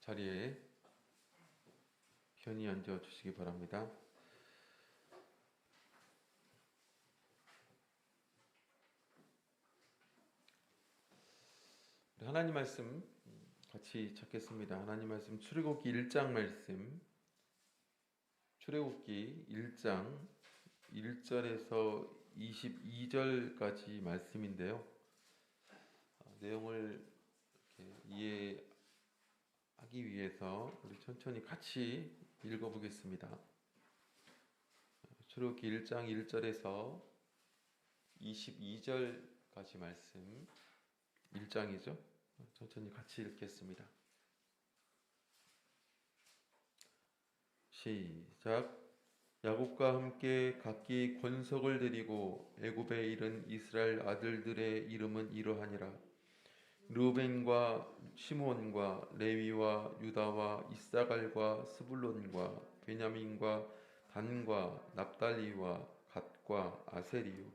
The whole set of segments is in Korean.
자리에 편히 앉아 주시기 바랍니다. 우리 하나님 말씀 같이 찾겠습니다. 하나님 말씀 출애굽기 1장 말씀, 출애굽기 1장 1절에서 22절까지 말씀인데요. 내용을 이렇게 이해하기 위해서 우리 천천히 같이 읽어보겠습니다. 출애굽기 1장 1절에서 22절까지 말씀, 1장이죠. 천천히 같이 읽겠습니다. 시작. 야곱과 함께 각기 권속을 드리고 애굽에 이른 이스라엘 아들들의 이름은 이러하니라. 르우벤과 시므온과 레위와 유다와 이사갈과 스불론과 베냐민과 단과 납달리와 갓과 아세리요.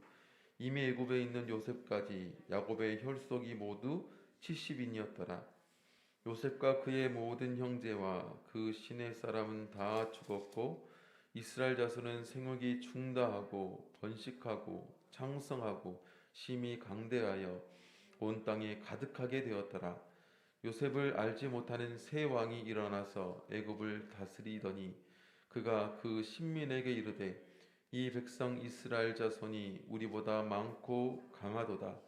이미 애굽에 있는 요셉까지 야곱의 혈속이 모두 70인이었더라. 요셉과 그의 모든 형제와 그 시내 사람은 다 죽었고 이스라엘 자손은 생육이 충다하고 번식하고 창성하고 심히 강대하여 온 땅에 가득하게 되었더라. 요셉을 알지 못하는 새 왕이 일어나서 애굽을 다스리더니 그가 그 신민에게 이르되 이 백성 이스라엘 자손이 우리보다 많고 강하도다.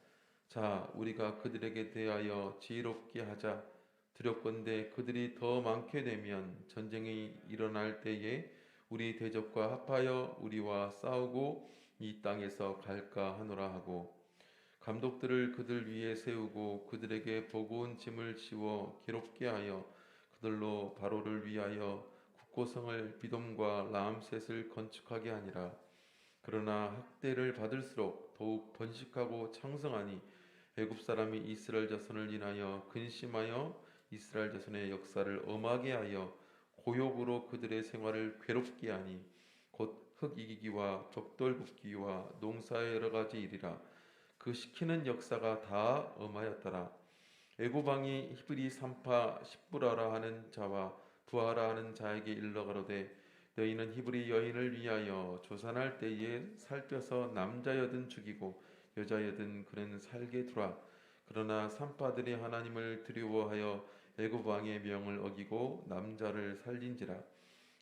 자, 우리가 그들에게 대하여 지혜롭게 하자. 두렵건대 그들이 더 많게 되면 전쟁이 일어날 때에 우리 대적과 합하여 우리와 싸우고 이 땅에서 갈까 하노라 하고 감독들을 그들 위에 세우고 그들에게 버거운 짐을 지워 괴롭게 하여 그들로 바로를 위하여 국고성을 비돔과 라암셋을 건축하게 하니라. 그러나 학대를 받을수록 더욱 번식하고 창성하니 애굽 사람이 이스라엘 자손을 인하여 근심하여 이스라엘 자손의 역사를 엄하게 하여 고욕으로 그들의 생활을 괴롭게 하니 곧 흙 이기기와 벽돌 굽기와 농사의 여러 가지 일이라. 그 시키는 역사가 다 엄하였더라. 애굽 왕이 히브리 산파 십부라라 하는 자와 부하라 하는 자에게 일러 가로되 너희는 히브리 여인을 위하여 조산할 때에 살펴서 남자여든 죽이고 여자여든 그는 살게 두라. 그러나 산파들이 하나님을 두려워하여 애굽 왕의 명을 어기고 남자를 살린지라.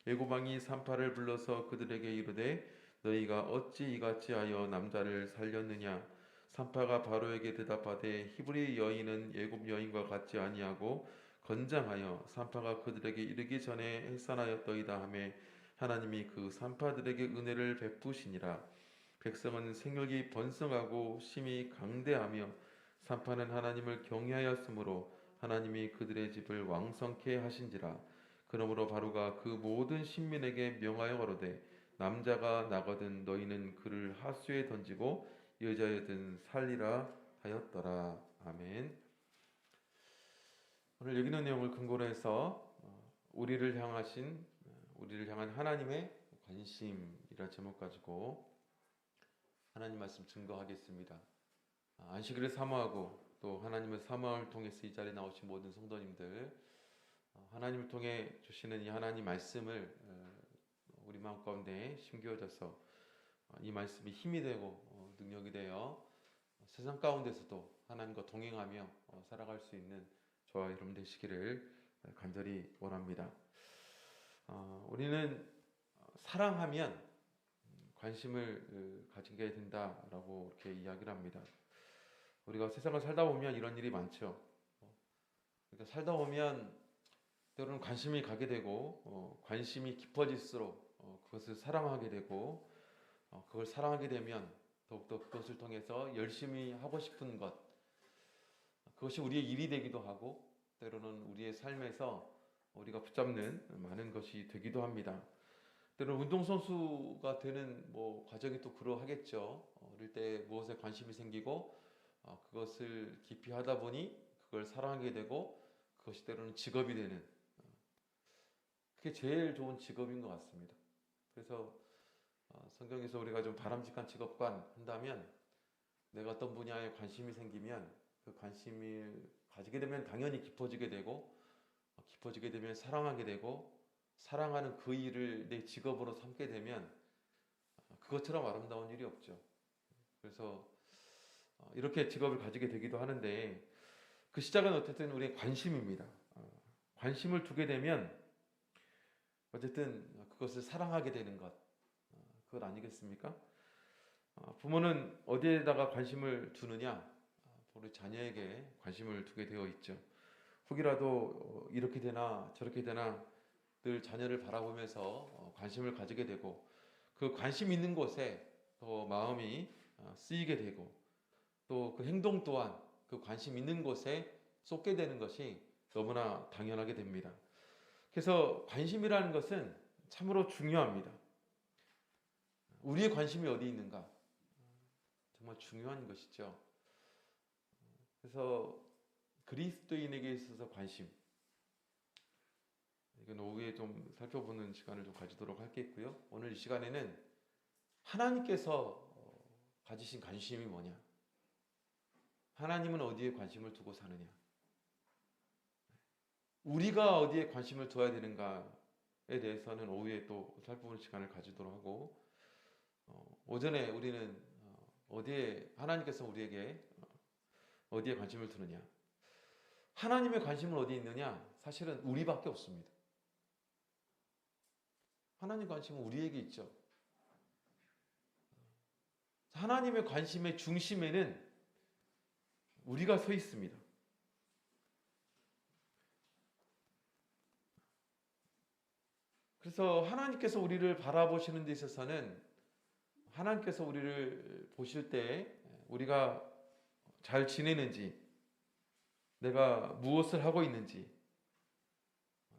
애굽 왕이 산파를 불러서 그들에게 이르되 너희가 어찌 이같이 하여 남자를 살렸느냐. 산파가 바로에게 대답하되 히브리 여인은 애굽 여인과 같지 아니하고 건장하여 산파가 그들에게 이르기 전에 해산하였더이다 하매 하나님이 그 산파들에게 은혜를 베푸시니라. 백성은 생육이 번성하고 심히 강대하며 산파는 하나님을 경외하였으므로 하나님이 그들의 집을 왕성케 하신지라. 그러므로 바로가 그 모든 신민에게 명하여 가로되 남자가 나거든 너희는 그를 하수에 던지고 여자여든 살리라 하였더라. 아멘. 오늘 읽는 내용을 근거로 해서 우리를 향한 하나님의 관심이라 제목 가지고 하나님 말씀 증거하겠습니다. 안식일을 사모하고 또 하나님을 사모함을 통해서 이 자리에 나오신 모든 성도님들, 하나님을 통해 주시는 이 하나님 말씀을 우리 마음 가운데 심겨져서 이 말씀이 힘이 되고 능력이 되어 세상 가운데서도 하나님과 동행하며 살아갈 수 있는 저와 여러분 되시기를 간절히 원합니다. 우리는 사랑하면 관심을 가지게 된다라고 이렇게 이야기를 합니다. 우리가 세상을 살다 보면 이런 일이 많죠. 그러니까 살다 보면 때로는 관심이 가게 되고 관심이 깊어질수록 그것을 사랑하게 되고 그걸 사랑하게 되면 더욱더 그것을 통해서 열심히 하고 싶은 것, 그것이 우리의 일이 되기도 하고 때로는 우리의 삶에서 우리가 붙잡는 많은 것이 되기도 합니다. 때로는 운동선수가 되는 과정이 또 그러하겠죠. 어릴 때 무엇에 관심이 생기고 그것을 깊이 하다 보니 그걸 사랑하게 되고 그것이 때로는 직업이 되는, 그게 제일 좋은 직업인 것 같습니다. 그래서 성경에서 우리가 좀 바람직한 직업관 한다면 내가 어떤 분야에 관심이 생기면 그 관심을 가지게 되면 당연히 깊어지게 되고 깊어지게 되면 사랑하게 되고, 사랑하는 그 일을 내 직업으로 삼게 되면 그것처럼 아름다운 일이 없죠. 그래서 이렇게 직업을 가지게 되기도 하는데, 그 시작은 어쨌든 우리의 관심입니다. 관심을 두게 되면 어쨌든 그것을 사랑하게 되는 것, 그것 아니겠습니까? 부모는 어디에다가 관심을 두느냐? 우리 자녀에게 관심을 두게 되어 있죠. 혹이라도 이렇게 되나 저렇게 되나 늘 자녀를 바라보면서 관심을 가지게 되고, 그 관심 있는 곳에 더 마음이 쓰이게 되고, 또 그 행동 또한 그 관심 있는 곳에 쏟게 되는 것이 너무나 당연하게 됩니다. 그래서 관심이라는 것은 참으로 중요합니다. 우리의 관심이 어디 있는가? 정말 중요한 것이죠. 그래서 그리스도인에게 있어서 관심, 이건 오후에 좀 살펴보는 시간을 좀 가지도록 하겠고요. 오늘 이 시간에는 하나님께서 가지신 관심이 뭐냐? 하나님은 어디에 관심을 두고 사느냐? 우리가 어디에 관심을 둬야 되는가에 대해서는 오후에 또 살펴보는 시간을 가지도록 하고, 오전에 우리는 어디에, 하나님께서 우리에게 어디에 관심을 두느냐? 하나님의 관심은 어디에 있느냐? 사실은 우리밖에 없습니다. 하나님 관심은 우리에게 있죠. 하나님의 관심의 중심에는 우리가 서 있습니다. 그래서 하나님께서 우리를 바라보시는 데 있어서는, 하나님께서 우리를 보실 때 우리가 잘 지내는지, 내가 무엇을 하고 있는지,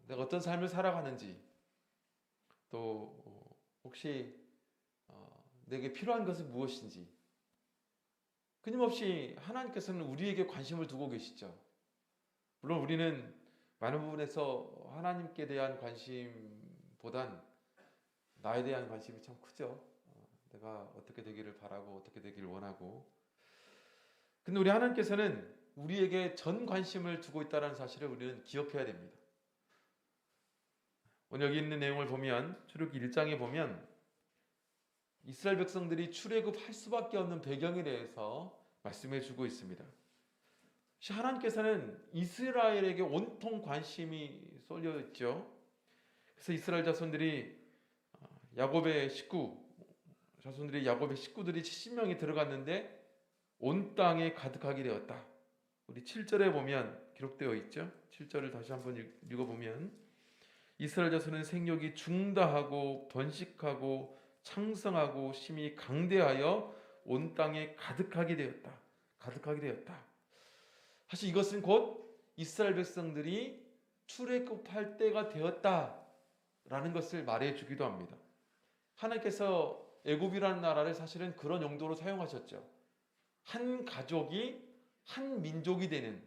내가 어떤 삶을 살아가는지, 또 혹시 내게 필요한 것은 무엇인지, 끊임없이 하나님께서는 우리에게 관심을 두고 계시죠. 물론 우리는 많은 부분에서 하나님께 대한 관심보단 나에 대한 관심이 참 크죠. 내가 어떻게 되기를 바라고 어떻게 되기를 원하고. 근데 우리 하나님께서는 우리에게 전 관심을 두고 있다는 사실을 우리는 기억해야 됩니다. 오늘 여기 있는 내용을 보면, 출애굽기 1장에 보면 이스라엘 백성들이 출애굽할 수밖에 없는 배경에 대해서 말씀해 주고 있습니다. 하나님께서는 이스라엘에게 온통 관심이 쏠려 있죠. 그래서 이스라엘 자손들이 야곱의 자손들이 70명이 들어갔는데 온 땅에 가득하게 되었다. 우리 7절에 보면 기록되어 있죠. 7절을 다시 한번 읽어보면, 이스라엘 자손은 생육이 중다하고 번식하고 창성하고 심히 강대하여 온 땅에 가득하게 되었다. 가득하게 되었다. 사실 이것은 곧 이스라엘 백성들이 출애굽할 때가 되었다라는 것을 말해주기도 합니다. 하나님께서 애굽이라는 나라를 사실은 그런 용도로 사용하셨죠. 한 가족이 한 민족이 되는,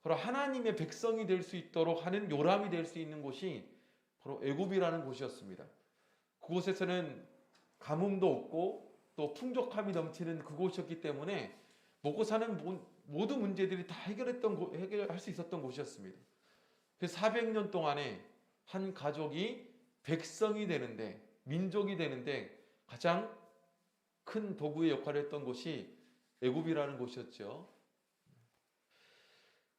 바로 하나님의 백성이 될 수 있도록 하는 요람이 될 수 있는 곳이 바로 애굽이라는 곳이었습니다. 그곳에서는 가뭄도 없고 또 풍족함이 넘치는 그곳이었기 때문에 먹고 사는 모든 문제들이 다 해결할 수 있었던 곳이었습니다. 그래서 400년 동안에 한 가족이 백성이 되는데, 민족이 되는데 가장 큰 도구의 역할을 했던 곳이 애굽이라는 곳이었죠.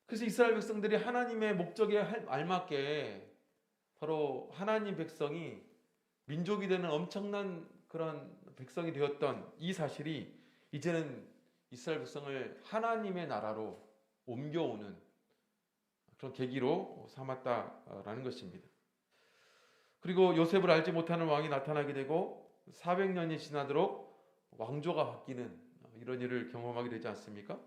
그래서 이스라엘 백성들이 하나님의 목적에 알맞게 바로 하나님 백성이 민족이 되는 엄청난 그런 백성이 되었던 이 사실이 이제는 이스라엘 백성을 하나님의 나라로 옮겨오는 그런 계기로 삼았다라는 것입니다. 그리고 요셉을 알지 못하는 왕이 나타나게 되고 400년이 지나도록 왕조가 바뀌는 이런 일을 경험하게 되지 않습니까?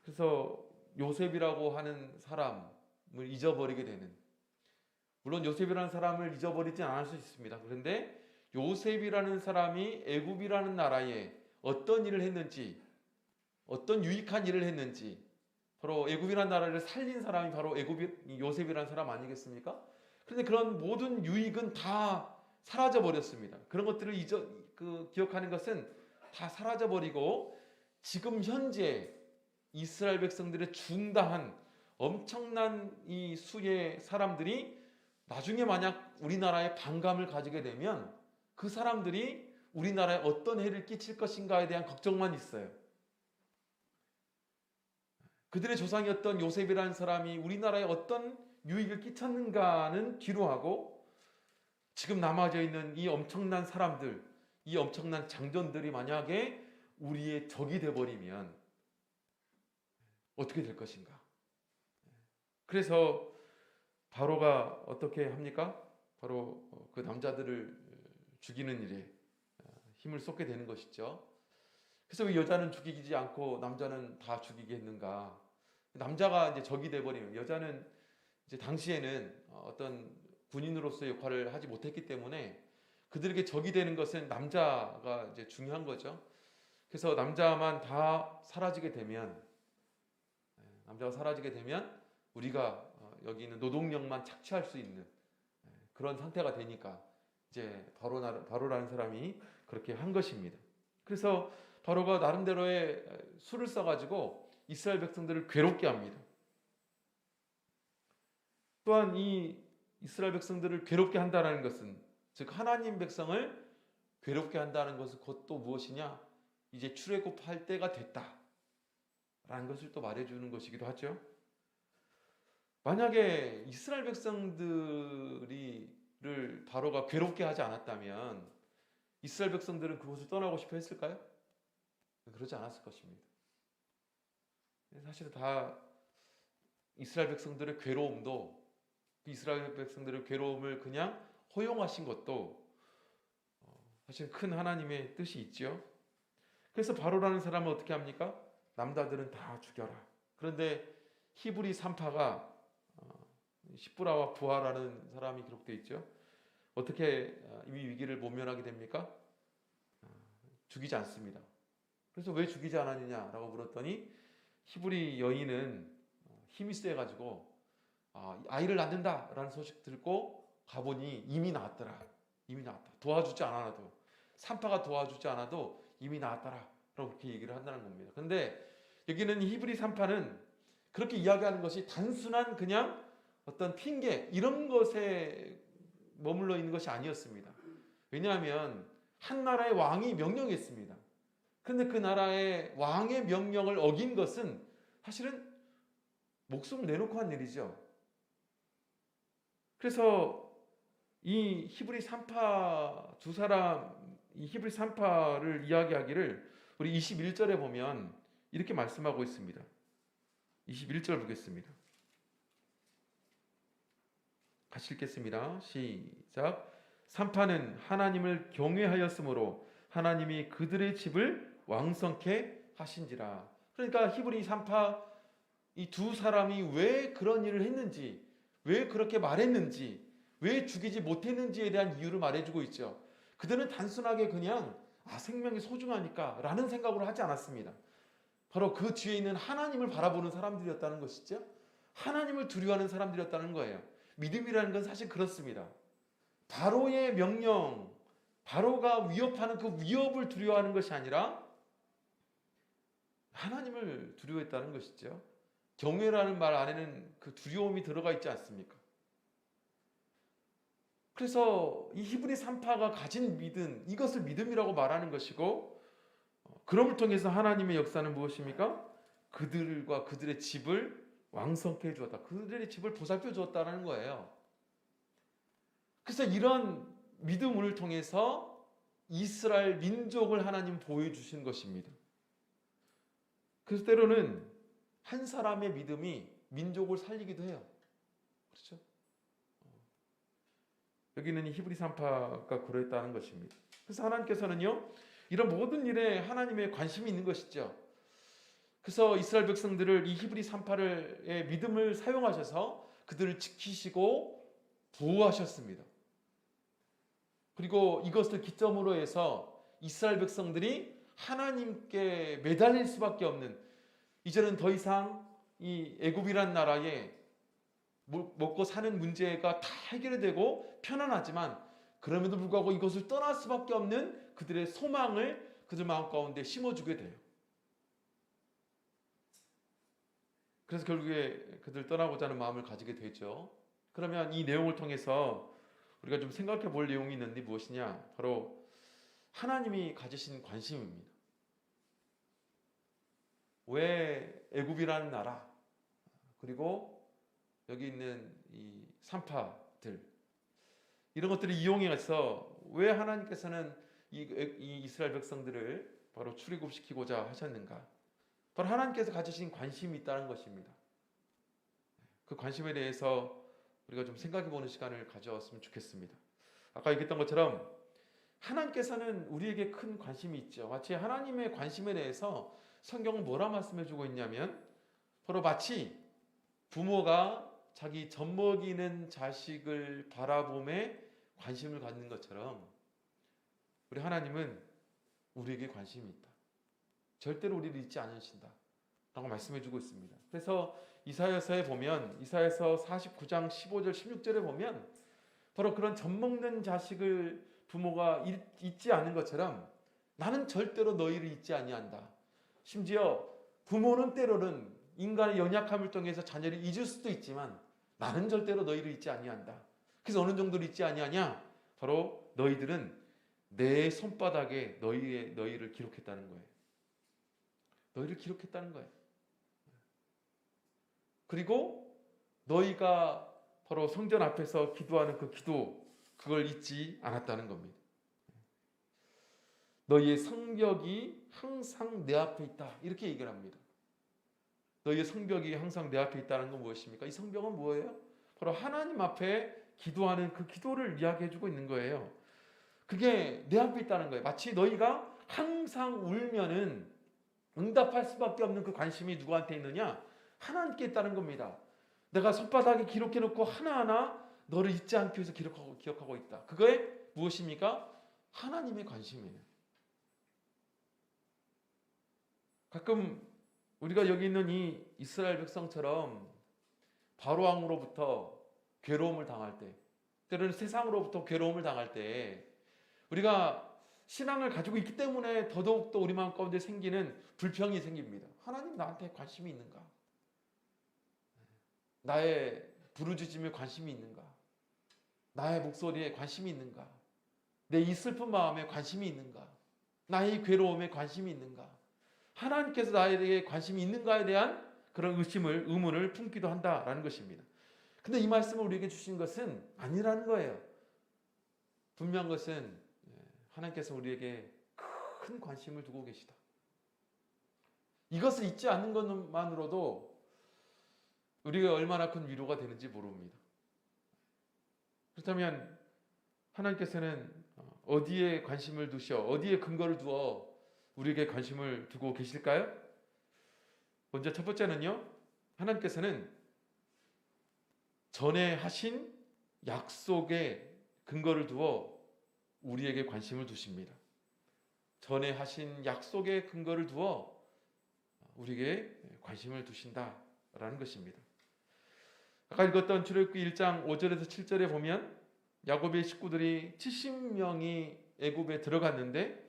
그래서 요셉이라고 하는 사람을 잊어버리게 되는, 물론 요셉이라는 사람을 잊어버리지 않을 수 있습니다. 그런데 요셉이라는 사람이 애굽이라는 나라에 어떤 일을 했는지, 어떤 유익한 일을 했는지, 바로 애굽이라는 나라를 살린 사람이 바로 요셉이라는 사람 아니겠습니까? 그런데 그런 모든 유익은 다 사라져 버렸습니다. 그런 것들을 기억하는 것은 다 사라져 버리고, 지금 현재 이스라엘 백성들의 중다한 엄청난 이 수의 사람들이 나중에 만약 우리나라에 반감을 가지게 되면 그 사람들이 우리나라에 어떤 해를 끼칠 것인가에 대한 걱정만 있어요. 그들의 조상이었던 요셉이라는 사람이 우리나라에 어떤 유익을 끼쳤는가는 뒤로 하고 지금 남아져 있는 이 엄청난 사람들, 이 엄청난 장전들이 만약에 우리의 적이 돼버리면 어떻게 될 것인가? 그래서 바로가 어떻게 합니까? 바로 그 남자들을 죽이는 일에 힘을 쏟게 되는 것이죠. 그래서 왜 여자는 죽이지 않고 남자는 다 죽이게 했는가? 남자가 이제 적이 돼버리면 여자는 이제 당시에는 어떤 군인으로서의 역할을 하지 못했기 때문에 그들에게 적이 되는 것은 남자가 이제 중요한 거죠. 그래서 남자만 다 사라지게 되면 남자가 사라지게 되면 우리가 여기 있는 노동력만 착취할 수 있는 그런 상태가 되니까 이제 바로라는 사람이 그렇게 한 것입니다. 그래서 바로가 나름대로의 수를 써가지고 이스라엘 백성들을 괴롭게 합니다. 또한 이 이스라엘 백성들을 괴롭게 한다는 것은 즉 하나님 백성을 괴롭게 한다는 것은 곧 또 무엇이냐? 이제 출애굽할 때가 됐다라는 것을 또 말해주는 것이기도 하죠. 만약에 이스라엘 백성들을 바로가 괴롭게 하지 않았다면 이스라엘 백성들은 그곳을 떠나고 싶어 했을까요? 그러지 않았을 것입니다. 사실 다 이스라엘 백성들의 괴로움도 이스라엘 백성들의 괴로움을 그냥 허용하신 것도 사실 큰 하나님의 뜻이 있죠. 그래서 바로라는 사람은 어떻게 합니까? 남자들은 다 죽여라. 그런데 히브리 산파가 십부라와 부하라는 사람이 기록되어 있죠. 어떻게 이 위기를 모면하게 됩니까? 죽이지 않습니다. 그래서 왜 죽이지 않았느냐라고 물었더니 히브리 여인은 힘이 세가지고 아이를 낳는다라는 소식 듣고 가보니 이미 낳았더라. 이미 낳았다. 도와주지 않아도 산파가 도와주지 않아도 이미 낳았더라. 라고 그렇게 얘기를 한다는 겁니다. 그런데 여기는 히브리 산파는 그렇게 이야기하는 것이 단순한 그냥 어떤 핑계 이런 것에 머물러 있는 것이 아니었습니다. 왜냐하면 한 나라의 왕이 명령했습니다. 그런데 그 나라의 왕의 명령을 어긴 것은 사실은 목숨을 내놓고 한 일이죠. 그래서 이 히브리 산파 두 사람, 이 히브리 산파를 이야기하기를 우리 21절에 보면 이렇게 말씀하고 있습니다. 21절 보겠습니다. 같이 읽겠습니다. 시작. 산파는 하나님을 경외하였으므로 하나님이 그들의 집을 왕성케 하신지라. 그러니까 히브리 산파 이 두 사람이 왜 그런 일을 했는지, 왜 그렇게 말했는지, 왜 죽이지 못했는지에 대한 이유를 말해주고 있죠. 그들은 단순하게 그냥 생명이 소중하니까 라는 생각으로 하지 않았습니다. 바로 그 뒤에 있는 하나님을 바라보는 사람들이었다는 것이죠. 하나님을 두려워하는 사람들이었다는 거예요. 믿음이라는 건 사실 그렇습니다. 바로의 명령, 바로가 위협하는 그 위협을 두려워하는 것이 아니라 하나님을 두려워했다는 것이죠. 경외라는 말 안에는 그 두려움이 들어가 있지 않습니까? 그래서 이 히브리 산파가 가진 믿음, 이것을 믿음이라고 말하는 것이고, 그럼을 통해서 하나님의 역사는 무엇입니까? 그들과 그들의 집을 왕성케 해주었다. 그들의 집을 보살펴 주었다는 거예요. 그래서 이런 믿음을 통해서 이스라엘 민족을 하나님 보여주신 것입니다. 그래서 때로는 한 사람의 믿음이 민족을 살리기도 해요. 그렇죠? 여기는 히브리 산파가 그랬다는 것입니다. 그래서 하나님께서는요, 이런 모든 일에 하나님의 관심이 있는 것이죠. 그래서 이스라엘 백성들을 이 히브리 산파의 믿음을 사용하셔서 그들을 지키시고 보호하셨습니다. 그리고 이것을 기점으로 해서 이스라엘 백성들이 하나님께 매달릴 수밖에 없는, 이제는 더 이상 이 애굽이란 나라에 먹고 사는 문제가 다 해결이 되고 편안하지만 그럼에도 불구하고 이것을 떠날 수밖에 없는 그들의 소망을 그들 마음 가운데 심어주게 돼요. 그래서 결국에 그들 떠나고자 하는 마음을 가지게 되죠. 그러면 이 내용을 통해서 우리가 좀 생각해 볼 내용이 있는데 무엇이냐? 바로 하나님이 가지신 관심입니다. 왜 애굽이라는 나라, 그리고 여기 있는 이 산파들, 이런 것들을 이용해서 왜 하나님께서는 이 이스라엘 백성들을 바로 출애굽시키고자 하셨는가? 바로 하나님께서 가지신 관심이 있다는 것입니다. 그 관심에 대해서 우리가 좀 생각해보는 시간을 가져왔으면 좋겠습니다. 아까 얘기했던 것처럼 하나님께서는 우리에게 큰 관심이 있죠. 마치 하나님의 관심에 대해서 성경은 뭐라 말씀해주고 있냐면 바로 마치 부모가 자기 젖먹이는 자식을 바라봄에 관심을 갖는 것처럼 우리 하나님은 우리에게 관심이 있다. 절대로 우리를 잊지 않으신다 라고 말씀해주고 있습니다. 그래서 이사야서에 보면 이사야서 49장 15절 16절에 보면 바로 그런 젖먹는 자식을 부모가 잊지 않은 것처럼 나는 절대로 너희를 잊지 아니한다. 심지어 부모는 때로는 인간의 연약함을 통해서 자녀를 잊을 수도 있지만 나는 절대로 너희를 잊지 아니한다. 그래서 어느 정도로 잊지 아니하냐? 바로 너희들은 내 손바닥에 너희를 기록했다는 거예요. 너희를 기록했다는 거예요. 그리고 너희가 바로 성전 앞에서 기도하는 그 기도, 그걸 잊지 않았다는 겁니다. 너희의 성벽이 항상 내 앞에 있다. 이렇게 얘기를 합니다. 너희의 성벽이 항상 내 앞에 있다는 건 무엇입니까? 이 성벽은 뭐예요? 바로 하나님 앞에 기도하는 그 기도를 이야기해주고 있는 거예요. 그게 내 앞에 있다는 거예요. 마치 너희가 항상 울면은 응답할 수밖에 없는 그 관심이 누구한테 있느냐? 하나님께 있다는 겁니다. 내가 손바닥에 기록해놓고 하나하나 너를 잊지 않기 위해서 기억하고 있다. 그거에 무엇입니까? 하나님의 관심이에요. 가끔 우리가 여기 있는 이 이스라엘 백성처럼 바로 왕으로부터 괴로움을 당할 때, 때로는 세상으로부터 괴로움을 당할 때 우리가 신앙을 가지고 있기 때문에 더더욱더 우리 마음 가운데 생기는 불평이 생깁니다. 하나님 나한테 관심이 있는가? 나의 부르짖음에 관심이 있는가? 나의 목소리에 관심이 있는가? 내 이 슬픈 마음에 관심이 있는가? 나의 괴로움에 관심이 있는가? 하나님께서 나에게 관심이 있는가에 대한 그런 의문을 품기도 한다라는 것입니다. 근데 이 말씀을 우리에게 주신 것은 아니라는 거예요. 분명한 것은 하나님께서 우리에게 큰 관심을 두고 계시다. 이것을 잊지 않는 것만으로도 우리가 얼마나 큰 위로가 되는지 모릅니다. 그렇다면 하나님께서는 어디에 관심을 두셔, 어디에 근거를 두어 우리에게 관심을 두고 계실까요? 먼저 첫 번째는요, 하나님께서는 전에 하신 약속에 근거를 두어 우리에게 관심을 두십니다. 전에 하신 약속에 근거를 두어 우리에게 관심을 두신다라는 것입니다. 아까 읽었던 출애굽기 1장 5절에서 7절에 보면 야곱의 식구들이 70명이 애굽에 들어갔는데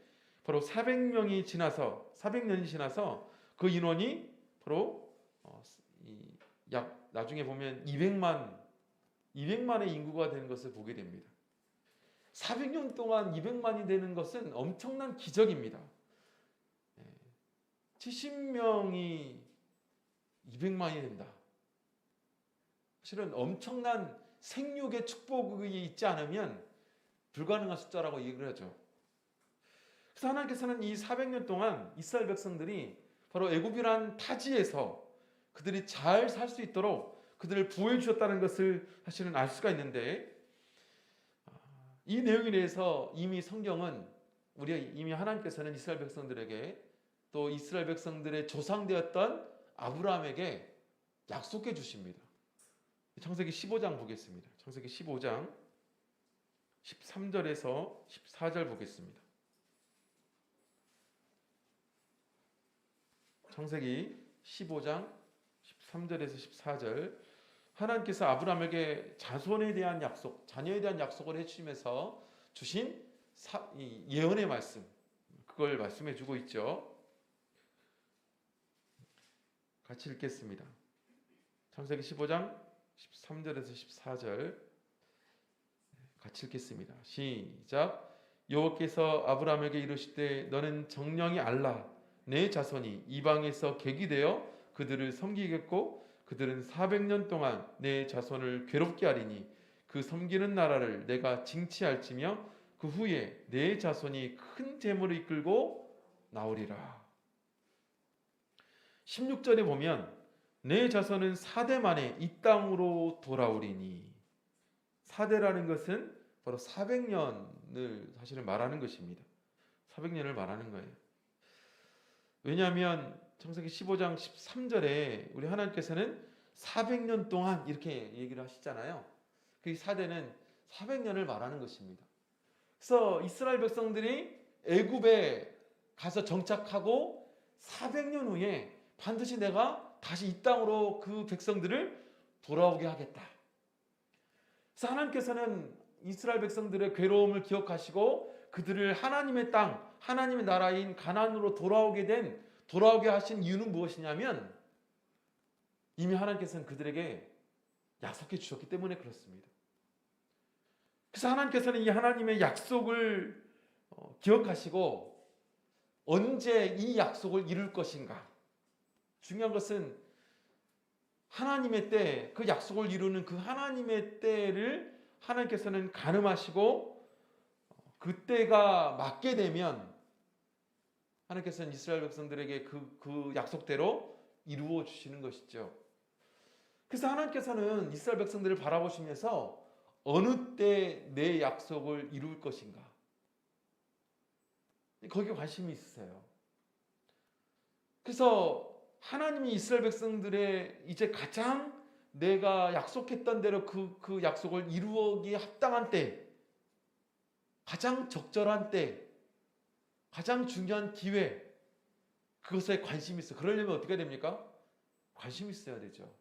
바로 400년이 지나서 그 인원이 바로 나중에 보면 200만의 인구가 되는 것을 보게 됩니다. 400년 동안 200만이 되는 것은 엄청난 기적입니다. 70명이 200만이 된다. 사실은 엄청난 생육의 축복이 있지 않으면 불가능한 숫자라고 얘기를 하죠. 그래서 하나님께서는 이 400년 동안 이스라엘 백성들이 바로 애굽이란 타지에서 그들이 잘 살 수 있도록 그들을 보호해 주셨다는 것을 사실은 알 수가 있는데, 이 내용에 대해서 이미 성경은 이미 하나님께서는 이스라엘 백성들에게 또 이스라엘 백성들의 조상되었던 아브라함에게 약속해 주십니다. 창세기 15장 보겠습니다. 창세기 15장 13절에서 14절 보겠습니다. 창세기 15장 13절에서 14절, 하나님께서 아브라함에게 자손에 대한 약속, 자녀에 대한 약속을 해주시면서 주신 예언의 말씀, 그걸 말씀해 주고 있죠. 같이 읽겠습니다. 창세기 15장 13절에서 14절 같이 읽겠습니다. 시작. 여호와께서 아브라함에게 이르시되 너는 정령이 알라 내 자손이 이방에서 객이 되어 그들을 섬기겠고 그들은 400년 동안 내 자손을 괴롭게 하리니 그 섬기는 나라를 내가 징치할지며 그 후에 내 자손이 큰 재물을 이끌고 나오리라. 16절에 보면 내 자손은 4대 만에 이 땅으로 돌아오리니, 4대라는 것은 바로 400년을 사실은 말하는 것입니다. 400년을 말하는 거예요. 왜냐하면 창세기 15장 13절에 우리 하나님께서는 400년 동안 이렇게 얘기를 하시잖아요. 그 4대는 400년을 말하는 것입니다. 그래서 이스라엘 백성들이 애굽에 가서 정착하고 400년 후에 반드시 내가 다시 이 땅으로 그 백성들을 돌아오게 하겠다. 그래서 하나님께서는 이스라엘 백성들의 괴로움을 기억하시고 그들을 하나님의 땅, 하나님의 나라인 가나안으로 돌아오게 하신 이유는 무엇이냐면 이미 하나님께서는 그들에게 약속해 주셨기 때문에 그렇습니다. 그래서 하나님께서는 이 하나님의 약속을 기억하시고 언제 이 약속을 이룰 것인가. 중요한 것은 하나님의 때, 그 약속을 이루는 그 하나님의 때를 하나님께서는 가늠하시고 그 때가 맞게 되면 하나님께서는 이스라엘 백성들에게 그 약속대로 이루어 주시는 것이죠. 그래서 하나님께서는 이스라엘 백성들을 바라보시면서 어느 때 내 약속을 이룰 것인가, 거기에 관심이 있으세요. 그래서 하나님이 이스라엘 백성들의 이제 가장 내가 약속했던 대로 그 약속을 이루기에 합당한 때, 가장 적절한 때, 가장 중요한 기회, 그것에 관심이 있어요. 그러려면 어떻게 됩니까? 관심이 있어야 되죠.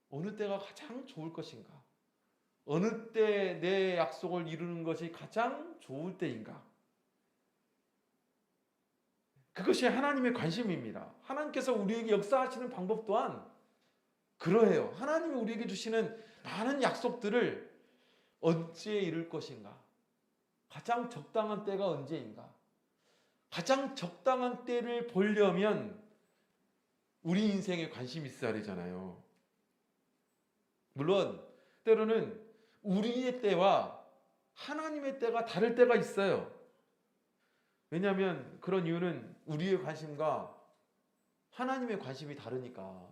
어느 때가 가장 좋을 것인가? 어느 때 내 약속을 이루는 것이 가장 좋을 때인가? 그것이 하나님의 관심입니다. 하나님께서 우리에게 역사하시는 방법 또한 그러해요. 하나님이 우리에게 주시는 많은 약속들을 언제 이룰 것인가? 가장 적당한 때가 언제인가? 가장 적당한 때를 보려면 우리 인생에 관심이 있어야 되잖아요. 물론 때로는 우리의 때와 하나님의 때가 다를 때가 있어요. 왜냐하면 그런 이유는 우리의 관심과 하나님의 관심이 다르니까.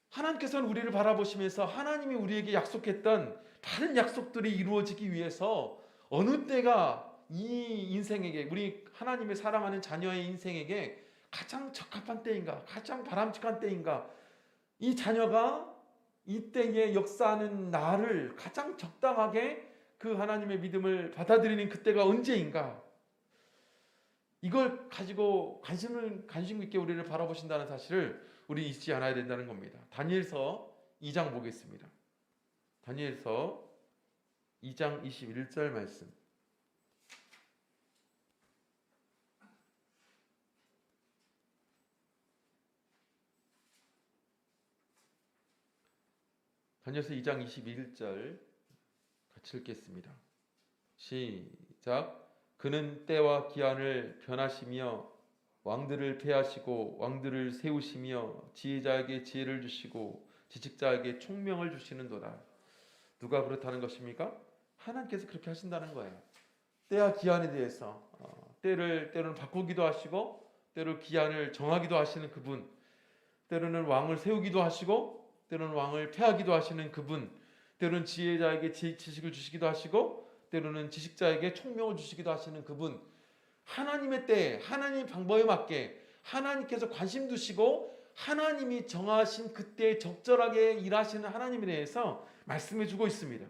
하나님께서는 우리를 바라보시면서 하나님이 우리에게 약속했던 다른 약속들이 이루어지기 위해서 어느 때가 이 인생에게, 우리 하나님의 사랑하는 자녀의 인생에게 가장 적합한 때인가, 가장 바람직한 때인가, 이 자녀가 이때에 역사하는 나를 가장 적당하게 그 하나님의 믿음을 받아들이는 그때가 언제인가, 이걸 가지고 관심 있게 우리를 바라보신다는 사실을 우리 잊지 않아야 된다는 겁니다. 다니엘서 2장 보겠습니다. 다니엘서 2장 21절 말씀. 다니엘서 2장 21절 같이 읽겠습니다. 시작. 그는 때와 기한을 변하시며 왕들을 폐하시고 왕들을 세우시며 지혜자에게 지혜를 주시고 지식자에게 총명을 주시는도다. 누가 그렇다는 것입니까? 하나님께서 그렇게 하신다는 거예요. 때와 기한에 대해서 때로는 바꾸기도 하시고 때로 기한을 정하기도 하시는 그분, 때로는 왕을 세우기도 하시고 때로는 왕을 폐하기도 하시는 그분, 때로는 지혜자에게 지식을 주시기도 하시고 때로는 지식자에게 총명을 주시기도 하시는 그분, 하나님의 때, 하나님의 방법에 맞게 하나님께서 관심 두시고 하나님이 정하신 그때에 적절하게 일하시는 하나님에 대해서 말씀해 주고 있습니다.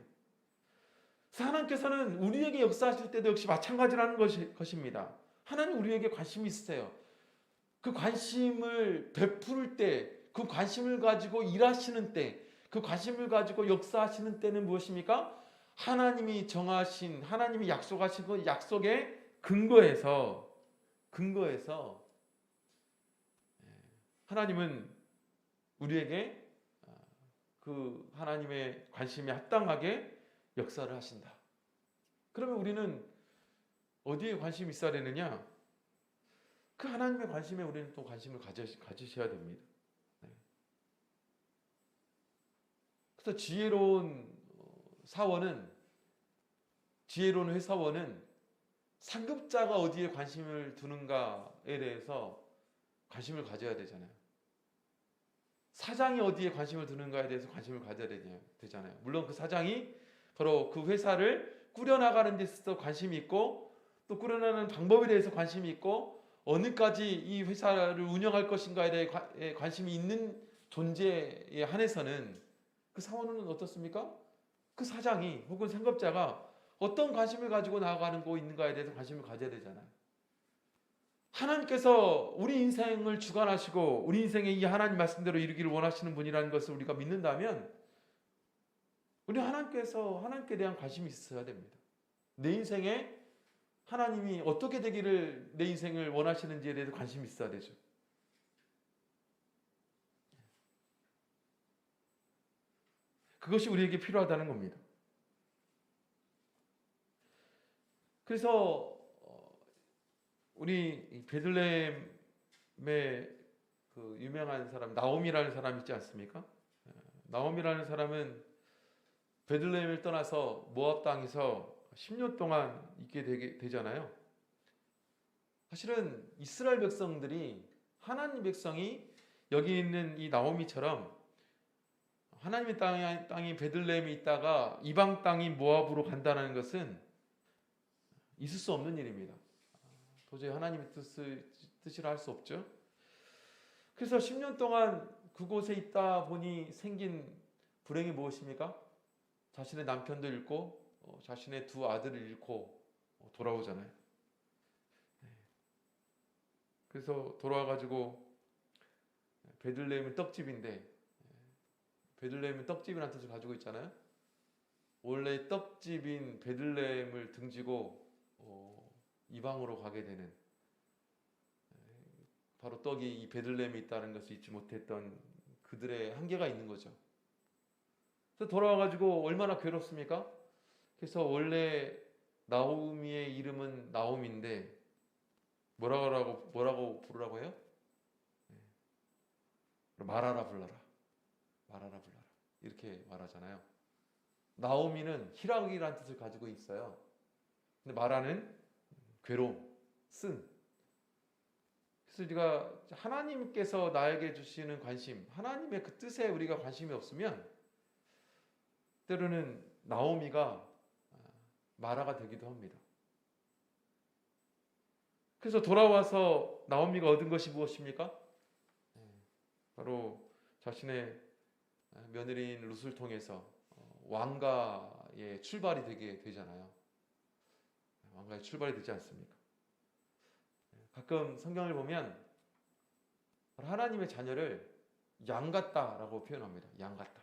그래서 하나님께서는 우리에게 역사하실 때도 역시 마찬가지라는 것입니다. 하나님 우리에게 관심이 있으세요. 그 관심을 베풀 때, 그 관심을 가지고 일하시는 때, 그 관심을 가지고 역사하시는 때는 무엇입니까? 하나님이 정하신, 하나님이 약속하신 그 약속의 근거에서 하나님은 우리에게 그 하나님의 관심에 합당하게 역사를 하신다. 그러면 우리는 어디에 관심이 있어야 되느냐? 그 하나님의 관심에 우리는 또 관심을 가지셔야 됩니다. 네. 그래서 지혜로운 회사원은 상급자가 어디에 관심을 두는가에 대해서 관심을 가져야 되잖아요. 사장이 어디에 관심을 두는가에 대해서 관심을 가져야 되잖아요. 물론 그 사장이 바로 그 회사를 꾸려나가는 데 있어서 관심이 있고 또 꾸려나가는 방법에 대해서 관심이 있고 어느까지 이 회사를 운영할 것인가에 대해 관심이 있는 존재에 한해서는 그 사원은 어떻습니까? 그 사장이 혹은 상급자가 어떤 관심을 가지고 나아가는 거 있는가에 대해서 관심을 가져야 되잖아요. 하나님께서 우리 인생을 주관하시고 우리 인생에 이 하나님 말씀대로 이루기를 원하시는 분이라는 것을 우리가 믿는다면 우리 하나님께 대한 관심이 있어야 됩니다. 내 인생에 하나님이 어떻게 되기를 내 인생을 원하시는지에 대해서 관심이 있어야 되죠. 그것이 우리에게 필요하다는 겁니다. 그래서 우리 베들레헴의 그 유명한 사람 나오미라는 사람 있지 않습니까? 나오미라는 사람은 베들레헴을 떠나서 모압 땅에서 10년 동안 있게 되잖아요. 사실은 이스라엘 백성들이 하나님 백성이 여기 있는 이 나오미처럼 하나님의 땅이 베들레헴에 있다가 이방 땅인 모압으로 간다는 것은 있을 수 없는 일입니다. 도저히 하나님의 뜻이라 할 수 없죠. 그래서 10년 동안 그곳에 있다 보니 생긴 불행이 무엇입니까? 자신의 남편도 잃고 자신의 두 아들을 잃고 돌아오잖아요. 그래서 돌아와가지고 베들레헴은 떡집인데 베들레헴은 떡집이라는 뜻을 가지고 있잖아요. 원래 떡집인 베들레헴을 등지고 이방으로 가게 되는 바로 떡이 이 베들레헴에 있다는 것을 잊지 못했던 그들의 한계가 있는 거죠. 그래서 돌아와가지고 얼마나 괴롭습니까? 그래서 원래 나오미의 이름은 나오미인데 뭐라고 부르라고 해요? 말하라 불러라. 말하라 불러라. 이렇게 말하잖아요. 나오미는 희락이라는 뜻을 가지고 있어요. 근데 말하는 괴로움, 쓴. 그래서 우리가 하나님께서 나에게 주시는 관심, 하나님의 그 뜻에 우리가 관심이 없으면 때로는 나오미가 마라가 되기도 합니다. 그래서 돌아와서 나오미가 얻은 것이 무엇입니까? 바로 자신의 며느리인 룻을 통해서 왕가의 출발이 되게 되잖아요. 왕가의 출발이 되지 않습니까? 가끔 성경을 보면 하나님의 자녀를 양 같다라고 표현합니다. 양 같다.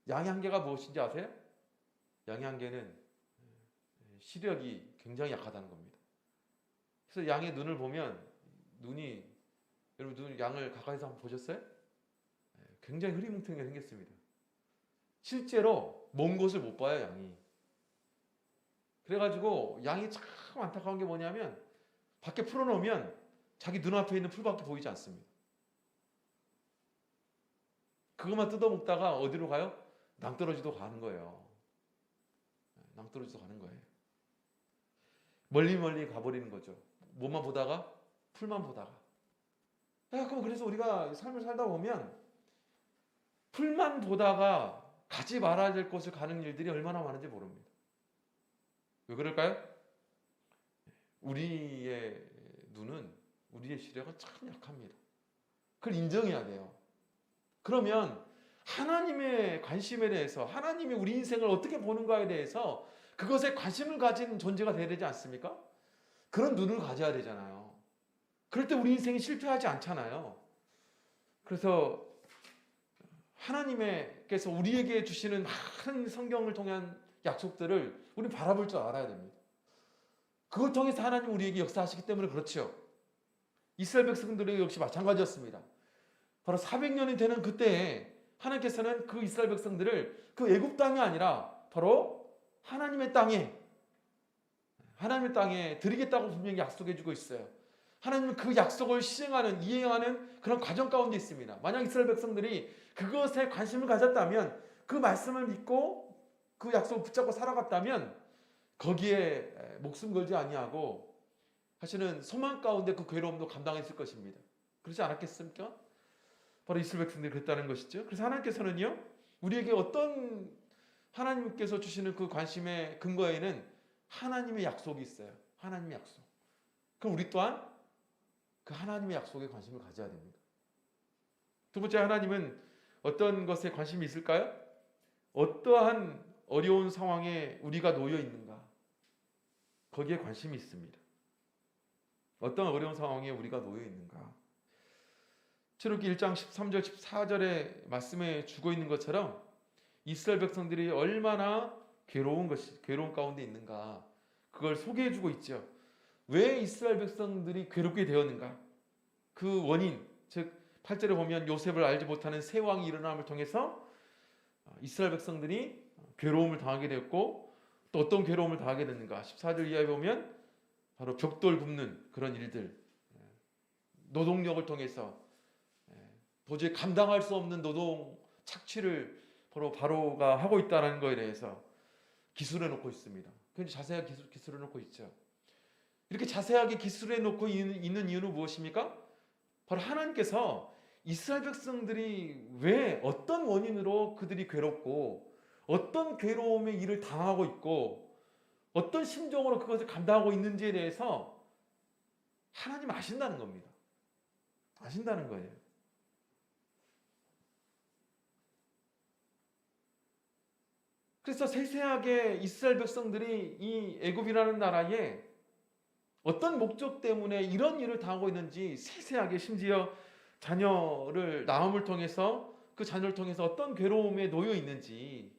양의 한계가 무엇인지 아세요? 양의 한계는 시력이 굉장히 약하다는 겁니다. 그래서 양의 눈을 보면 여러분 양을 가까이서 한번 보셨어요? 굉장히 흐리뭉텅하게 생겼습니다. 실제로 먼 곳을 못 봐요, 양이. 그래가지고 양이 참 안타까운 게 뭐냐면 밖에 풀어놓으면 자기 눈앞에 있는 풀밖에 보이지 않습니다. 그것만 뜯어먹다가 어디로 가요? 낭떠러지도 가는 거예요. 낭떠러지도 가는 거예요. 멀리 가버리는 거죠. 뭐만 보다가? 풀만 보다가. 그래서 우리가 삶을 살다 보면 풀만 보다가 가지 말아야 될 곳을 가는 일들이 얼마나 많은지 모릅니다. 왜 그럴까요? 우리의 눈은, 우리의 시력은 참 약합니다. 그걸 인정해야 돼요. 그러면 하나님의 관심에 대해서, 하나님이 우리 인생을 어떻게 보는가에 대해서 그것에 관심을 가진 존재가 되어야 되지 않습니까? 그런 눈을 가져야 되잖아요. 그럴 때 우리 인생이 실패하지 않잖아요. 그래서 하나님께서 우리에게 주시는 많은 성경을 통한 약속들을 우리 바라볼 줄 알아야 됩니다. 그걸 통해서 하나님 우리에게 역사하시기 때문에 그렇죠. 이스라엘 백성들에게 역시 마찬가지였습니다. 바로 400년이 되는 그때에 하나님께서는 그 이스라엘 백성들을 그 애굽 땅이 아니라 바로 하나님의 땅에 드리겠다고 분명히 약속해 주고 있어요. 하나님은 그 약속을 이행하는 그런 과정 가운데 있습니다. 만약 이스라엘 백성들이 그것에 관심을 가졌다면, 그 말씀을 믿고 그 약속을 붙잡고 살아갔다면 거기에 목숨 걸지 아니하고 사실은 소망 가운데 그 괴로움도 감당했을 것입니다. 그렇지 않았겠습니까? 바로 이스라엘 백성들이 그랬다는 것이죠. 그래서 하나님께서는요, 우리에게 어떤 하나님께서 주시는 그 관심의 근거에는 하나님의 약속이 있어요. 하나님의 약속. 그럼 우리 또한 그 하나님의 약속에 관심을 가져야 됩니다. 두 번째, 하나님은 어떤 것에 관심이 있을까요? 어떠한 어려운 상황에 우리가 놓여 있는가, 거기에 관심이 있습니다. 어떤 어려운 상황에 우리가 놓여 있는가. 출애굽기 1장 13절 14절의 말씀에 주고 있는 것처럼 이스라엘 백성들이 얼마나 괴로운 가운데 있는가, 그걸 소개해 주고 있죠. 왜 이스라엘 백성들이 괴롭게 되었는가, 그 원인, 즉 8절에 보면 요셉을 알지 못하는 새 왕이 일어남을 통해서 이스라엘 백성들이 괴로움을 당하게 되었고, 또 어떤 괴로움을 당하게 됐는가. 14절 이하에 보면 바로 벽돌 굽는 그런 일들, 노동력을 통해서 도저히 감당할 수 없는 노동 착취를 바로가 하고 있다는 것에 대해서 기술해 놓고 있습니다. 굉장히 자세하게 기술해 놓고 있죠. 이렇게 자세하게 기술해 놓고 있는 이유는 무엇입니까? 바로 하나님께서 이스라엘 백성들이 왜, 어떤 원인으로 그들이 괴롭고 어떤 괴로움의 일을 당하고 있고 어떤 심정으로 그것을 감당하고 있는지에 대해서 하나님 아신다는 겁니다. 아신다는 거예요. 그래서 세세하게 이스라엘 백성들이 이 애굽이라는 나라에 어떤 목적 때문에 이런 일을 당하고 있는지 세세하게, 심지어 자녀를 낳음을 통해서 그 자녀를 통해서 어떤 괴로움에 놓여 있는지,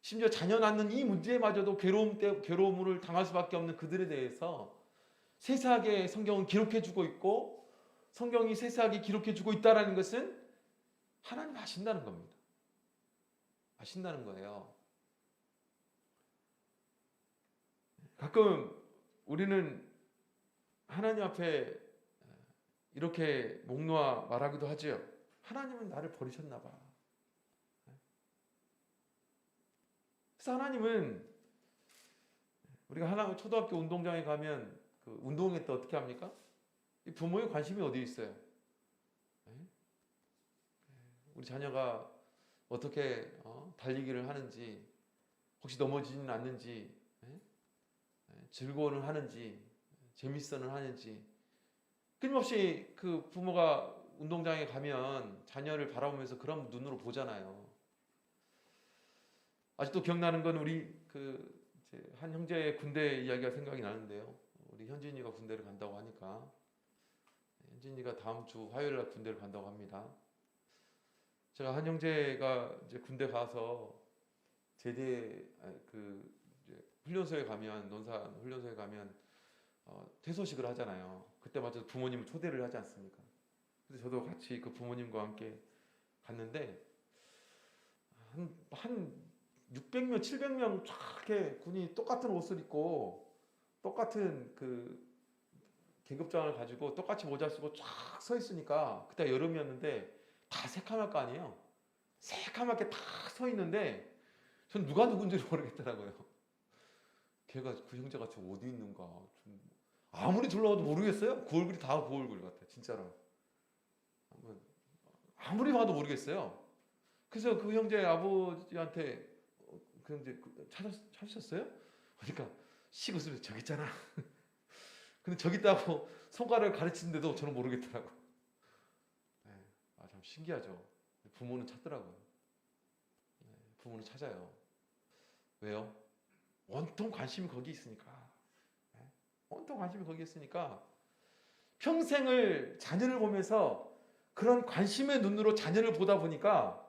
심지어 자녀 낳는 이 문제마저도 괴로움을 당할 수밖에 없는 그들에 대해서 세세하게 성경은 기록해주고 있고, 성경이 세세하게 기록해주고 있다는 것은 하나님 아신다는 겁니다. 아신다는 거예요. 가끔 우리는 하나님 앞에 이렇게 목 놓아 말하기도 하죠. 하나님은 나를 버리셨나 봐. 그래서 하나님은, 우리가 초등학교 운동장에 가면 그 운동회 때 어떻게 합니까? 부모의 관심이 어디에 있어요? 우리 자녀가 어떻게 달리기를 하는지, 혹시 넘어지지는 않는지, 즐거워는 하는지, 재밌어는 하는지, 끊임없이 그 부모가 운동장에 가면 자녀를 바라보면서 그런 눈으로 보잖아요. 아직도 기억나는 건 우리 한 형제의 군대 이야기가 생각이 나는데요. 우리 현진이가 군대를 간다고 하니까, 현진이가 다음 주 화요일 날 군대를 간다고 합니다. 제가 한 형제가 이제 군대 가서 훈련소에 가면, 논산 훈련소에 가면 퇴소식을 하잖아요. 그때마다 부모님을 초대를 하지 않습니까? 그래서 저도 같이 그 부모님과 함께 갔는데 한 600명, 700명 쫙 이렇게 군이 똑같은 옷을 입고 똑같은 그 계급장을 가지고 똑같이 모자 쓰고 쫙 서 있으니까, 그때 여름이었는데 다 새까맣 거 아니에요. 새까맣게 다 서 있는데 전 누가 누군지 모르겠더라고요. 그 형제가 저 어디 있는가, 아무리 둘러봐도 모르겠어요. 그 얼굴이 다 그 얼굴 같아, 진짜로. 아무리 봐도 모르겠어요. 그래서 그 형제 아버지한테 그 형제 찾으셨어요? 그러니까 씩 웃으면서 저기 있잖아. 근데 저기 있다고 손가락을 가르치는데도 저는 모르겠더라고. 참 신기하죠. 부모는 찾더라고요. 부모는 찾아요. 왜요? 온통 관심이 거기 있으니까. 온통 관심이 거기 있으니까 평생을 자녀를 보면서 그런 관심의 눈으로 자녀를 보다 보니까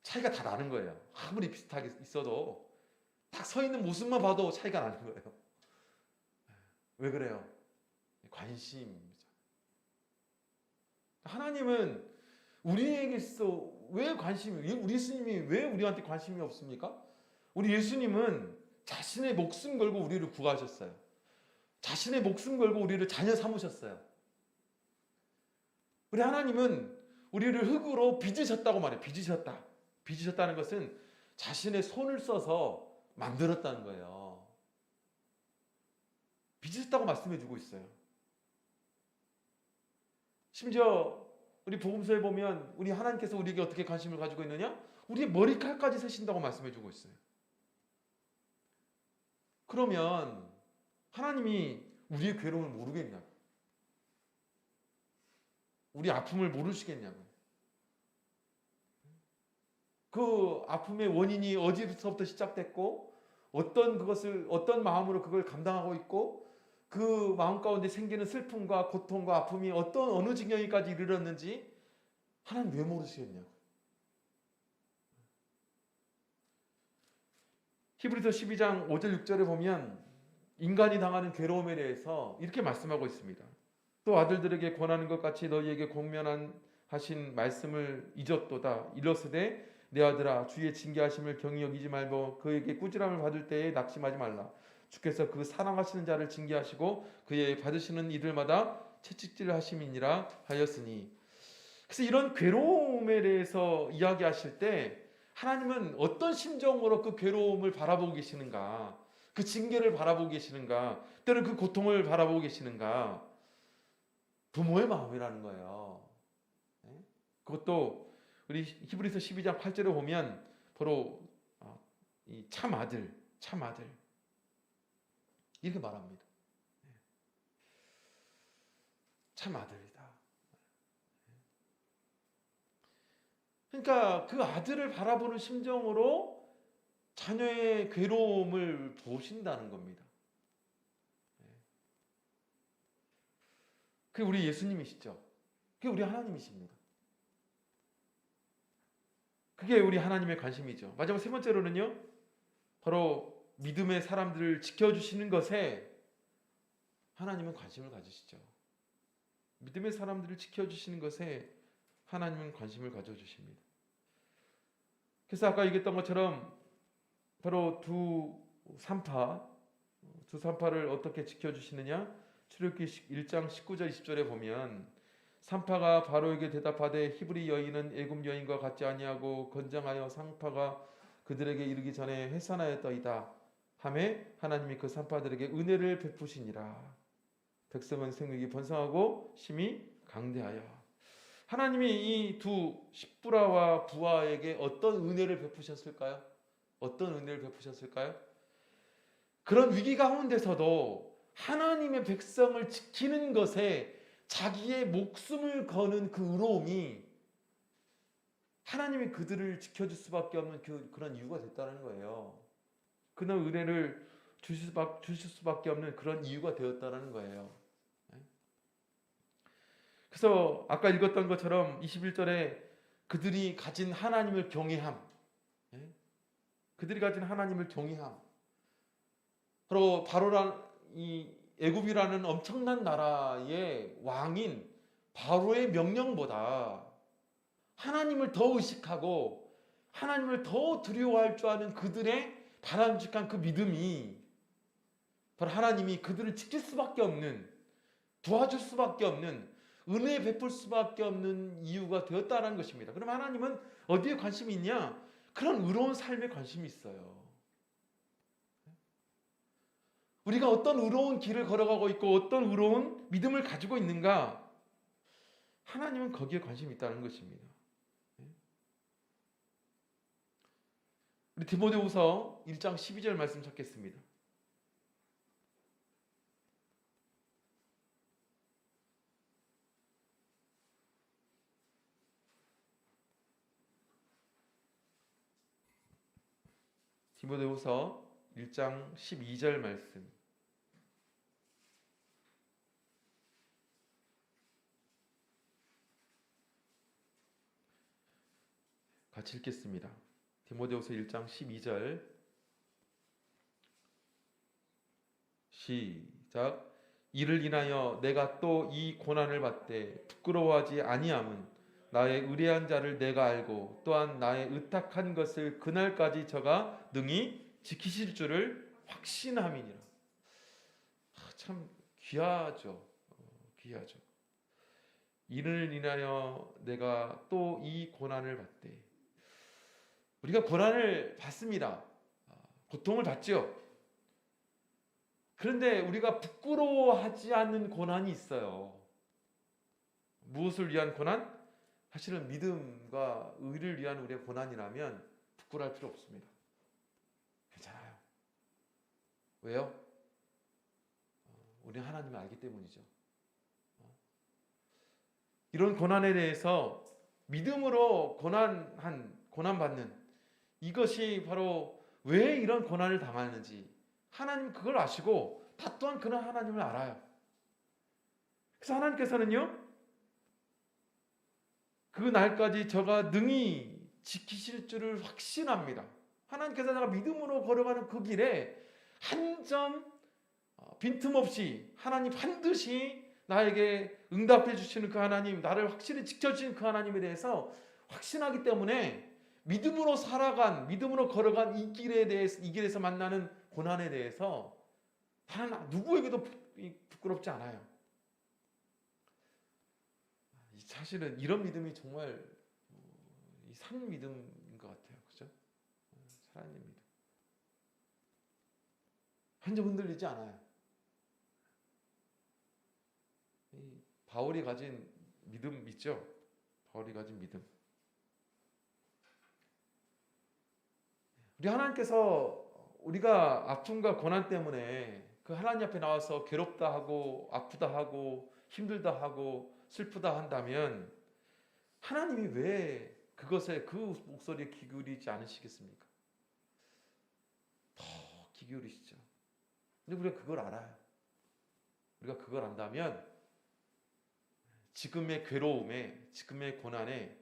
차이가 다 나는 거예요. 아무리 비슷하게 있어도 딱 서 있는 모습만 봐도 차이가 나는 거예요. 왜 그래요? 관심이죠. 하나님은 우리에게 있어 왜 관심이, 우리 예수님이 왜 우리한테 관심이 없습니까? 우리 예수님은 자신의 목숨 걸고 우리를 구하셨어요. 자신의 목숨 걸고 우리를 자녀 삼으셨어요. 우리 하나님은 우리를 흙으로 빚으셨다고 말해요. 빚으셨다. 빚으셨다는 것은 자신의 손을 써서 만들었다는 거예요. 빚으셨다고 말씀해 주고 있어요. 심지어 우리 복음서에 보면 우리 하나님께서 우리에게 어떻게 관심을 가지고 있느냐? 우리의 머리칼까지 세신다고 말씀해 주고 있어요. 그러면 하나님이 우리의 괴로움을 모르겠냐고, 우리 아픔을 모르시겠냐고. 그 아픔의 원인이 어디서부터 시작됐고 어떤 마음으로 그걸 감당하고 있고 그 마음 가운데 생기는 슬픔과 고통과 아픔이 어느 지경에까지 이르렀는지 하나님 왜 모르시겠냐고. 히브리서 12장 5절 6절에 보면 인간이 당하는 괴로움에 대해서 이렇게 말씀하고 있습니다. 또 아들들에게 권하는 것 같이 너희에게 공면하신 말씀을 잊었도다. 이르시되 내 아들아 주의 징계하심을 경히 여기지 말고 그에게 꾸지람을 받을 때에 낙심하지 말라. 주께서 그 사랑하시는 자를 징계하시고 그의 받으시는 이들마다 채찍질 하심이니라 하였으니. 그래서 이런 괴로움에 대해서 이야기하실 때 하나님은 어떤 심정으로 그 괴로움을 바라보고 계시는가, 그 징계를 바라보고 계시는가, 때로는 그 고통을 바라보고 계시는가. 부모의 마음이라는 거예요. 그것도 우리 히브리서 12장 8절에 보면 바로 이 참아들 이렇게 말합니다. 참아들이다. 그러니까 그 아들을 바라보는 심정으로 자녀의 괴로움을 보신다는 겁니다. 그게 우리 예수님이시죠. 그게 우리 하나님이십니다. 그게 우리 하나님의 관심이죠. 마지막 세 번째로는요, 바로 믿음의 사람들을 지켜주시는 것에 하나님은 관심을 가지시죠. 믿음의 사람들을 지켜주시는 것에 하나님은 관심을 가져주십니다. 그래서 아까 얘기했던 것처럼 바로 두 산파를 어떻게 지켜주시느냐, 출애굽기 1장 19절 20절에 보면 산파가 바로에게 대답하되 히브리 여인은 애굽 여인과 같지 아니하고 건장하여 산파가 그들에게 이르기 전에 해산하였더이다 하매 하나님이 그 산파들에게 은혜를 베푸시니라. 백성은 생육이 번성하고 심히 강대하여. 하나님이 이 두 십부라와 부하에게 어떤 은혜를 베푸셨을까요? 어떤 은혜를 베푸셨을까요? 그런 위기 가운데서도 하나님의 백성을 지키는 것에 자기의 목숨을 거는 그 의로움이 하나님이 그들을 지켜줄 수밖에 없는 그런 이유가 됐다는 거예요. 그런 은혜를 주실 수밖에 없는 그런 이유가 되었다는 거예요. 그래서 아까 읽었던 것처럼 21절에 그들이 가진 하나님을 경외함, 그들이 가진 하나님을 경외함, 바로 이 애굽이라는 엄청난 나라의 왕인 바로의 명령보다 하나님을 더 의식하고 하나님을 더 두려워할 줄 아는 그들의 바람직한 그 믿음이 바로 하나님이 그들을 지킬 수밖에 없는, 도와줄 수밖에 없는, 은혜 베풀 수밖에 없는 이유가 되었다는 것입니다. 그럼 하나님은 어디에 관심이 있냐? 그런 의로운 삶에 관심이 있어요. 우리가 어떤 의로운 길을 걸어가고 있고 어떤 의로운 믿음을 가지고 있는가? 하나님은 거기에 관심이 있다는 것입니다. 우리 디모데후서 1장 12절 말씀 찾겠습니다. 디모데후서 1장 12절 말씀. 같이 읽겠습니다. 디모데후서 1장 12절 시작. 이를 인하여 내가 또 이 고난을 받되 부끄러워하지 아니함은 나의 의뢰한 자를 내가 알고 또한 나의 의탁한 것을 그날까지 저가 능히 지키실 줄을 확신함이니라. 참 귀하죠. 귀하죠. 이를 인하여 내가 또 이 고난을 받되, 우리가 고난을 받습니다. 고통을 받죠. 그런데 우리가 부끄러워하지 않는 고난이 있어요. 무엇을 위한 고난? 사실은 믿음과 의를 위한 우리의 고난이라면 부끄러워할 필요 없습니다. 괜찮아요. 왜요? 우리는 하나님을 알기 때문이죠. 이런 고난에 대해서 믿음으로 고난받는 이것이 바로 왜 이런 고난을 당하는지 하나님 그걸 아시고 다 또한 그는 하나님을 알아요. 그래서 하나님께서는요, 그 날까지 저가 능히 지키실 줄을 확신합니다. 하나님께서 내가 믿음으로 걸어가는 그 길에 한 점 빈틈없이 하나님 반드시 나에게 응답해 주시는 그 하나님, 나를 확실히 지켜주시는 그 하나님에 대해서 확신하기 때문에 믿음으로 살아간, 믿음으로 걸어간 이 길에 대해서, 이 길에서 만나는 고난에 대해서 단 누구에게도 부끄럽지 않아요. 사실은 이런 믿음이 정말 산 믿음인 것 같아요. 그죠? 살아있는 믿음. 한 점 흔들리지 않아요. 바울이 가진 믿음 있죠? 바울이 가진 믿음. 우리 하나님께서 우리가 아픔과 고난 때문에 그 하나님 앞에 나와서 괴롭다 하고 아프다 하고 힘들다 하고 슬프다 한다면 하나님이 왜 그것에 그 목소리에 귀 기울이지 않으시겠습니까? 더 귀 기울이시죠. 근데 우리가 그걸 알아요. 우리가 그걸 안다면 지금의 괴로움에, 지금의 고난에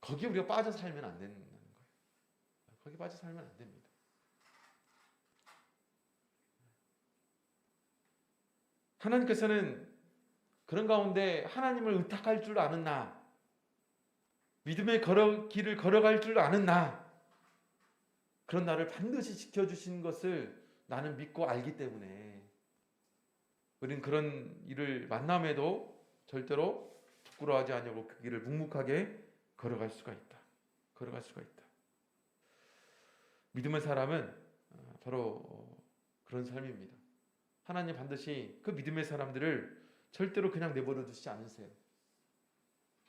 거기에 우리가 빠져 살면 안 된다는 거예요. 거기 빠져 살면 안 됩니다. 하나님께서는 그런 가운데 하나님을 의탁할 줄 아는 나, 믿음의 길을 걸어갈 줄 아는 나, 그런 나를 반드시 지켜주신 것을 나는 믿고 알기 때문에 우리는 그런 일을 만남에도 절대로 부끄러워하지 않냐고 그 길을 묵묵하게 걸어갈 수가 있다. 걸어갈 수가 있다. 믿음의 사람은 바로 그런 삶입니다. 하나님 반드시 그 믿음의 사람들을 절대로 그냥 내버려 두시지 않으세요.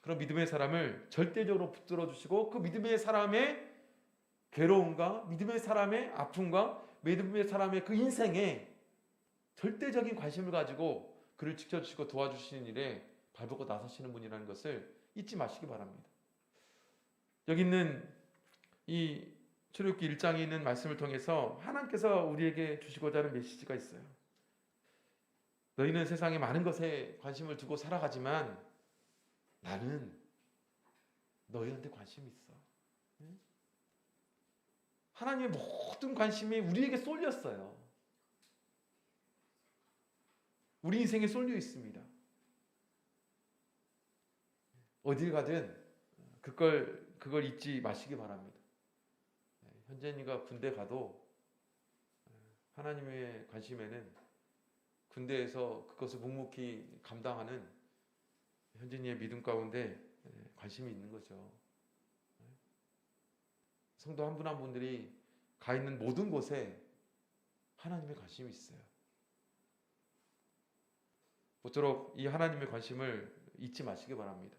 그런 믿음의 사람을 절대적으로 붙들어 주시고 그 믿음의 사람의 괴로움과 믿음의 사람의 아픔과 믿음의 사람의 그 인생에 절대적인 관심을 가지고 그를 지켜주시고 도와주시는 일에 발벗고 나서시는 분이라는 것을 잊지 마시기 바랍니다. 여기 있는 이 출애굽기 1장에 있는 말씀을 통해서 하나님께서 우리에게 주시고자 하는 메시지가 있어요. 너희는 세상에 많은 것에 관심을 두고 살아가지만 나는 너희한테 관심이 있어. 하나님의 모든 관심이 우리에게 쏠렸어요. 우리 인생에 쏠려 있습니다. 어딜 가든 그걸 잊지 마시기 바랍니다. 현재이가 군대 가도 하나님의 관심에는 군대에서 그것을 묵묵히 감당하는 현진이의 믿음 가운데 관심이 있는 거죠. 성도 한 분 한 분들이 가 있는 모든 곳에 하나님의 관심이 있어요. 모쪼록 이 하나님의 관심을 잊지 마시기 바랍니다.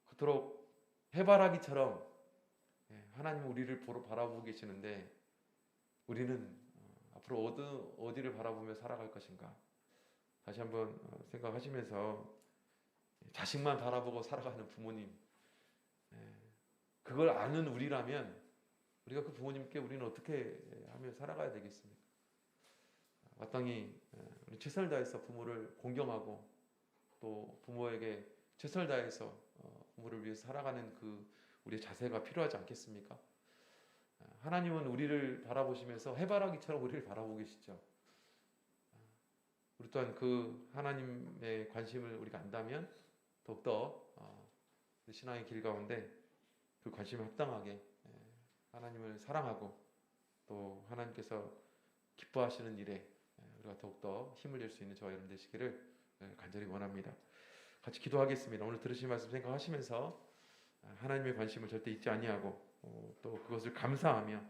그토록 해바라기처럼 하나님은 우리를 바라보고 계시는데 우리는 앞으로 어디를 바라보며 살아갈 것인가 다시 한번 생각하시면서 자식만 바라보고 살아가는 부모님, 그걸 아는 우리라면 우리가 그 부모님께 우리는 어떻게 하며 살아가야 되겠습니까? 마땅히 우리 최선을 다해서 부모를 공경하고 또 부모에게 최선을 다해서 부모를 위해서 살아가는 그 우리의 자세가 필요하지 않겠습니까? 하나님은 우리를 바라보시면서 해바라기처럼 우리를 바라보고 계시죠. 우리 또한 그 하나님의 관심을 우리가 안다면 더욱더 신앙의 길 가운데 그 관심에 합당하게 하나님을 사랑하고 또 하나님께서 기뻐하시는 일에 우리가 더욱더 힘을 낼 수 있는 저와 여러분 되시기를 간절히 원합니다. 같이 기도하겠습니다. 오늘 들으신 말씀 생각하시면서 하나님의 관심을 절대 잊지 아니하고 또 그것을 감사하며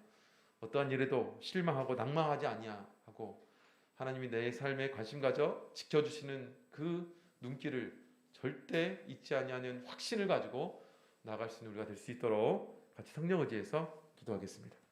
어떠한 일에도 실망하고 낭망하지 아니하고 하나님이 내 삶에 관심 가져 지켜주시는 그 눈길을 절대 잊지 아니하는 확신을 가지고 나아갈 수 있는 우리가 될 수 있도록 같이 성령 의지해서 기도하겠습니다.